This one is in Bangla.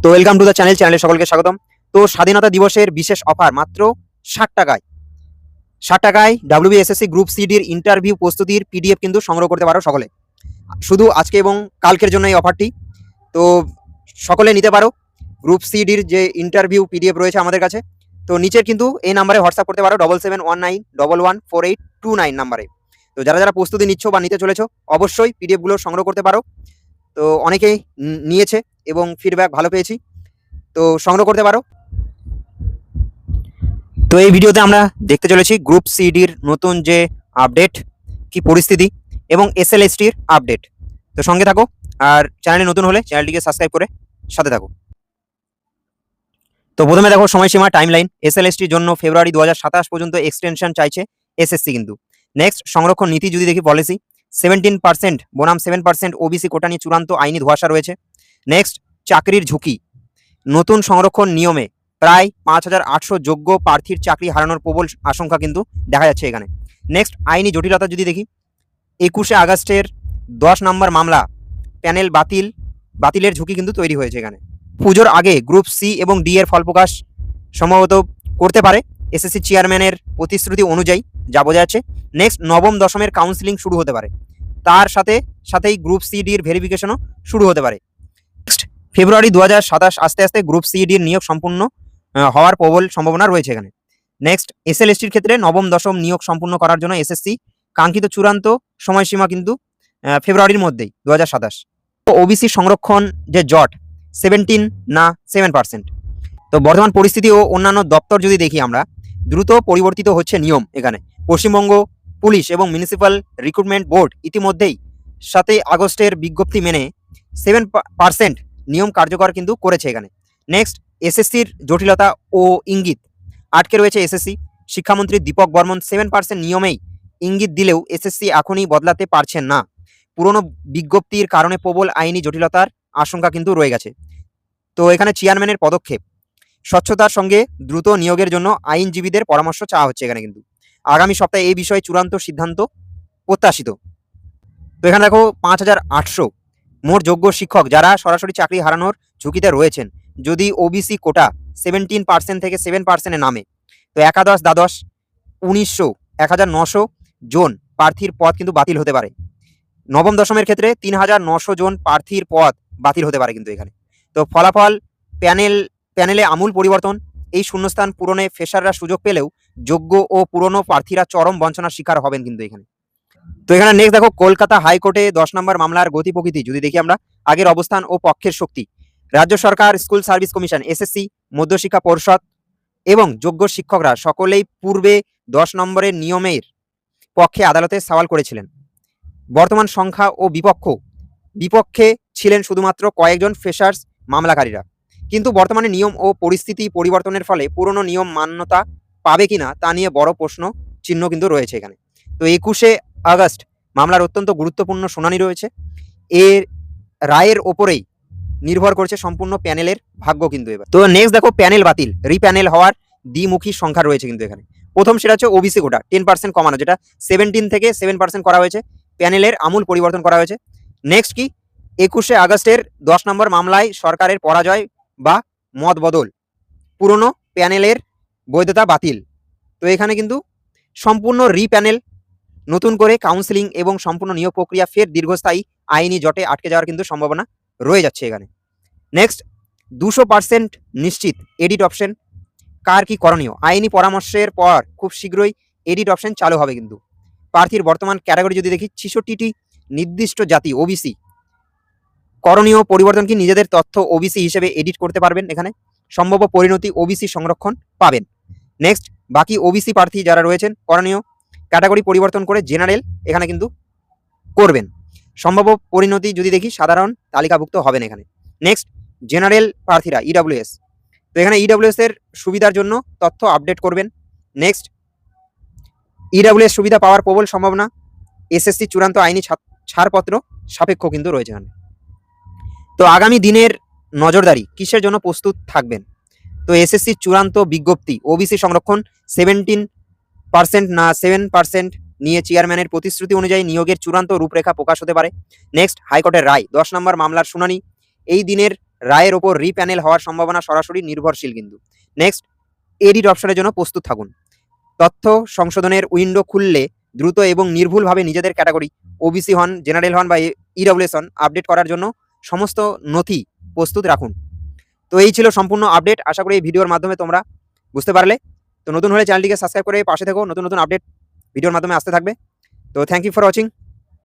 তো ওয়েলকাম টু দ্য চ্যানেলে সকলকে স্বাগতম। তো স্বাধীনতা দিবসের বিশেষ অফার মাত্র 60 টাকায় ডাব্লিউবিএসএসসি গ্রুপ সিডির ইন্টারভিউ প্রস্তুতির পিডিএফ কিন্তু সংগ্রহ করতে পারো সকলে। শুধু আজকে এবং কালকের জন্য এই অফারটি। তো সকলে নিতে পারো। গ্রুপ সিডির যে ইন্টারভিউ পিডিএফ রয়েছে আমাদের কাছে, তো নিচের কিন্তু এই নাম্বারে হোয়াটসঅ্যাপ করতে পারো 7719114829 নাম্বারে। তো যারা যারা প্রস্তুতি নিচ্ছ বা নিতে চলেছো অবশ্যই পিডিএফগুলো সংগ্রহ করতে পারো। তো অনেকেই নিয়েছে এবং ফিডব্যাক ভালো পেয়েছি, তো সংগ্রহ করতে পারো। তো এই ভিডিওতে আমরা দেখতে চলেছি গ্রুপ সিডির নতুন যে আপডেট, কি পরিস্থিতি এবং এসএলএসটির আপডেট। তো সঙ্গে থাকো, আর চ্যানেলে নতুন হলে চ্যানেলটিকে সাবস্ক্রাইব করে সাথে থাকো। তো প্রথমে দেখো সময়সীমা টাইমলাইন। এসএলএসটির জন্য ফেব্রুয়ারি 2027 পর্যন্ত এক্সটেনশন চাইছে এসএসসি কিন্তু। নেক্সট সংরক্ষণ নীতি যদি দেখি পলিসি 17% বনাম 7% ওবিসি কোটা নিয়ে চূড়ান্ত আইনি ধোঁয়াশা রয়েছে। নেক্সট চাকরির ঝুঁকি, নতুন সংরক্ষণ নিয়মে প্রায় 5800 যোগ্য প্রার্থীর চাকরি হারানোর প্রবল আশঙ্কা কিন্তু দেখা যাচ্ছে এখানে। নেক্সট আইনি জটিলতা যদি দেখি 21শে আগস্টের 10 নম্বর মামলা প্যানেল বাতিলের ঝুঁকি কিন্তু তৈরি হয়েছে এখানে। পুজোর আগে গ্রুপ সি এবং ডি এর ফল প্রকাশ সম্ভবত করতে পারে এসএসসি চেয়ারম্যানের প্রতিশ্রুতি অনুযায়ী, যা বোঝা যাচ্ছে। নেক্সট নবম দশমের কাউন্সিলিং শুরু হতে পারে, তার সাথেই গ্রুপ সি ডির ভেরিফিকেশনও শুরু হতে পারে। নেক্সট ফেব্রুয়ারি 2027 আস্তে আস্তে গ্রুপ সি ডির নিয়োগ সম্পূর্ণ হওয়ার প্রবল সম্ভাবনা রয়েছে এখানে। নেক্সট এসএলএসটির ক্ষেত্রে নবম দশম নিয়োগ সম্পূর্ণ করার জন্য এসএসসি কাঙ্ক্ষিত চূড়ান্ত সময়সীমা কিন্তু ফেব্রুয়ারির মধ্যেই 2027। ওবিসি সংরক্ষণ যে জট 17 না 7%। তো বর্তমান পরিস্থিতি ও অন্যান্য দপ্তর যদি দেখি আমরা, দ্রুত পরিবর্তিত হচ্ছে নিয়ম এখানে। পশ্চিমবঙ্গ পুলিশ এবং মিউনিসিপ্যাল রিক্রুটমেন্ট বোর্ড ইতিমধ্যেই 7 আগস্টের বিজ্ঞপ্তি মেনে 7% নিয়ম কার্যকর কিন্তু করেছে এখানে। নেক্সট এসএসসির জটিলতা ও ইঙ্গিত আটকে রয়েছে এসএসসি। শিক্ষামন্ত্রী দীপক বর্মন 7% নিয়মেই ইঙ্গিত দিলেও এসএসসি এখনই বদলাতে পারছেন না। পুরনো বিজ্ঞপ্তির কারণে প্রবল আইনি জটিলতার আশঙ্কা কিন্তু রয়ে গেছে। তো এখানে চেয়ারম্যানের পদক্ষেপ, স্বচ্ছতার সঙ্গে দ্রুত নিয়োগের জন্য আইনজীবীদের পরামর্শ চাওয়া হচ্ছে এখানে কিন্তু। আগামী সপ্তাহে এই বিষয়ে চূড়ান্ত সিদ্ধান্ত প্রত্যাশিত। তো এখানে দেখো 5800 মোট যোগ্য শিক্ষক যারা সরাসরি চাকরি হারানোর ঝুঁকিতে রয়েছেন যদি ওবিসি কোটা 17% থেকে 7% নামে। তো একাদশ দ্বাদশ 1900 জন প্রার্থীর পদ কিন্তু বাতিল হতে পারে। নবম দশমের ক্ষেত্রে 3900 জন প্রার্থীর পদ বাতিল হতে পারে কিন্তু এখানে। তো ফলাফল প্যানেলে আমূল পরিবর্তন। এই শূন্যস্থান পূরণে ফ্রেশাররা সুযোগ পেলেও যোগ্য ও পুরনো প্রার্থীরা চরম বঞ্চনার শিকার হবেন কিন্তু এখানে। তো এখানে নেক্সট দেখো কলকাতা হাইকোর্টে 10 নম্বর মামলার গতি প্রকৃতি যদি দেখি আমরা, আগের অবস্থান ও পক্ষের শক্তি। রাজ্য সরকার, স্কুল সার্ভিস কমিশন, এসএসসি, মধ্যশিক্ষা পর্ষদ এবং যোগ্য শিক্ষকরা সকলেই পূর্বে 10 নম্বরের নিয়মের পক্ষে আদালতে সওয়াল করেছিলেন। বর্তমান সংখ্যা ও বিপক্ষে ছিলেন শুধুমাত্র কয়েকজন ফ্রেশার্স মামলাকারীরা। কিন্তু বর্তমানে নিয়ম ও পরিস্থিতি পরিবর্তনের ফলে পুরনো নিয়ম মান্যতা পাবে কিনা তা নিয়ে বড় প্রশ্ন চিহ্ন কিন্তু রয়েছে এখানে। তো 21শে আগস্ট মামলার অত্যন্ত গুরুত্বপূর্ণ শুনানি রয়েছে। এর রায়ের ওপরেই নির্ভর করছে সম্পূর্ণ প্যানেলের ভাগ্য কিন্তু এবার। তো নেক্সট দেখো প্যানেল বাতিল, রিপ্যানেল হওয়ার দ্বিমুখী সংখ্যা রয়েছে কিন্তু এখানে। প্রথম সেটা হচ্ছে ওবিসি কোটা 10% কমানো, যেটা 17 থেকে 7% করা হয়েছে। প্যানেলের আমূল পরিবর্তন করা হয়েছে। নেক্সট কি 21শে আগস্টের 10 নম্বর মামলায় সরকারের পরাজয় বা মত বদল, পুরনো প্যানেলের বৈধতা বাতিল। তো এখানে কিন্তু সম্পূর্ণ রিপ্যানেল, নতুন করে কাউন্সিলিং এবং সম্পূর্ণ নিয়োগ প্রক্রিয়া ফের দীর্ঘস্থায়ী আইনি জটে আটকে যাওয়ার কিন্তু সম্ভাবনা রয়ে যাচ্ছে এখানে। নেক্সট 200% নিশ্চিত এডিট অপশন, কার কি করণীয়? আইনি পরামর্শের পর খুব শীঘ্রই এডিট অপশন চালু হবে কিন্তু। প্রার্থীর বর্তমান ক্যাটাগরি যদি দেখি 66টি নির্দিষ্ট জাতি ওবিসি, করণীয় পরিবর্তন কি নিজেদের তথ্য ওবিসি হিসেবে এডিট করতে পারবেন এখানে। সম্ভাব্য পরিণতি ওবিসি সংরক্ষণ পাবেন। নেক্সট বাকি ওবিসি প্রার্থী যারা রয়েছেন করণীয় ক্যাটাগরি পরিবর্তন করে জেনারেল এখানে কিন্তু করবেন। সম্ভাব্য পরিণতি যদি দেখি সাধারণ তালিকাভুক্ত হবেন এখানে। নেক্সট জেনারেল প্রার্থীরা ইডব্লিউএস, তো এখানে ইডব্লিউএস এর সুবিধার জন্য তথ্য আপডেট করবেন। নেক্সট ইডব্লিউএস সুবিধা পাওয়ার প্রবল সম্ভাবনা এসএসসি চূড়ান্ত আইনি ছাড়পত্র সাপেক্ষ কিন্তু রয়েছে এখানে। তো আগামী দিনের নজরদারি কিসের জন্য প্রস্তুত থাকবেন? তো এসএসসি চূড়ান্ত বিজ্ঞপ্তি ওবিসি সংরক্ষণ 17% না 7% নিয়ে চেয়ারম্যানের প্রতিশ্রুতি অনুযায়ী নিয়োগের চূড়ান্ত রূপরেখা প্রকাশ হতে পারে। নেক্সট হাইকোর্টের রায় 10 নম্বর মামলার শুনানি এই দিনের রায়ের ওপর রিপ্যানেল হওয়ার সম্ভাবনা সরাসরি নির্ভরশীল কিন্তু। নেক্সট, এডিট অপশনের জন্য প্রস্তুত থাকুন। তথ্য সংশোধনের উইন্ডো খুললে দ্রুত এবং নির্ভুলভাবে নিজেদের ক্যাটাগরি, ওবিসি হন, জেনারেল হন বা ইডব্লিউএস হন, আপডেট করার জন্য সমস্ত নথি প্রস্তুত রাখুন। তো এই ছিল সম্পূর্ণ আপডেট। আশা করি এই ভিডিওর মাধ্যমে তোমরা বুঝতে পারলে। তো নতুন হলে চ্যানেলটিকে সাবস্ক্রাইব করে পাশে থেকো, নতুন নতুন আপডেট ভিডিওর মাধ্যমে আসতে থাকবে। তো থ্যাংক ইউ ফর ওয়াচিং।